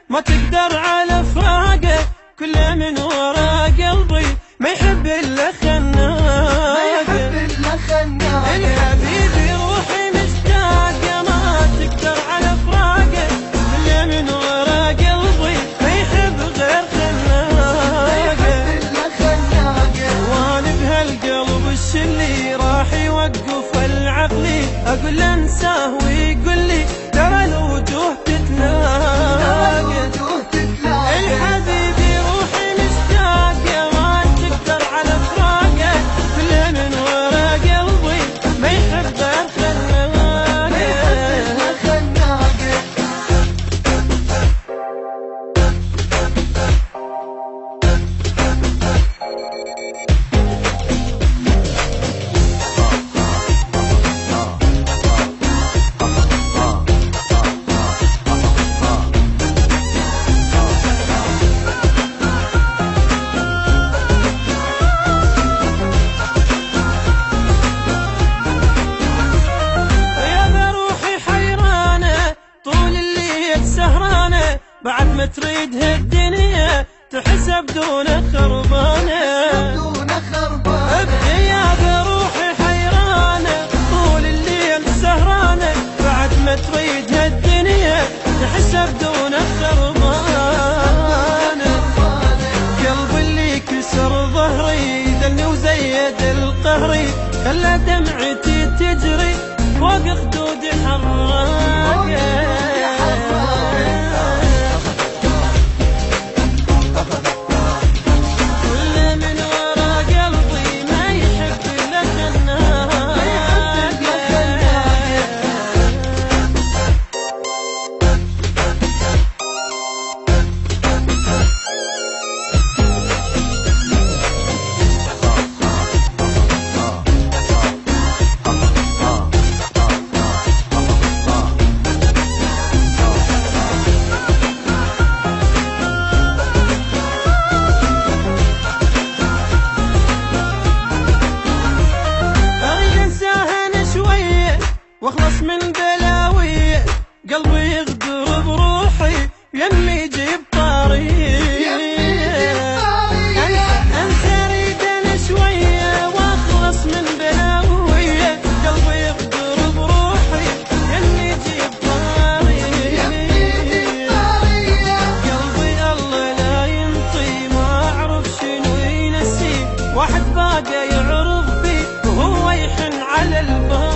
ما تقدر على فراقه، كله من ورا قلبي ما يحب الا خناقه. الحبيب روحي مشتاقه، ما تقدر على فراقه، كله من ورا قلبي ما يحب غير خناقه. وانا بهالقلب الش اللي راح يوقف العقلي، اقول له انساه ويقول لي ترى الوجوه تتلاقى. بعد ما تريد هالدنيا تحسب دون خربانة، بغياب روحي حيرانة، طول الليل سهرانة. بعد ما تريد هالدنيا تحسب دون خربانة. قلبي اللي كسر ظهري ذلني وزيد القهري، خلى دمعتي تجري فوق خدودي حراقة. واخلص من بلاوي قلبي يغدر بروحي يمي يجيب طاري. انت اريد انا شويه واخلص من بلاوي قلبي يغدر بروحي يمي يجيب طاري. قلبي الله لا ينطي ما اعرف شنو ينسي، واحد باقي يعرف بي وهو يحن على الباب.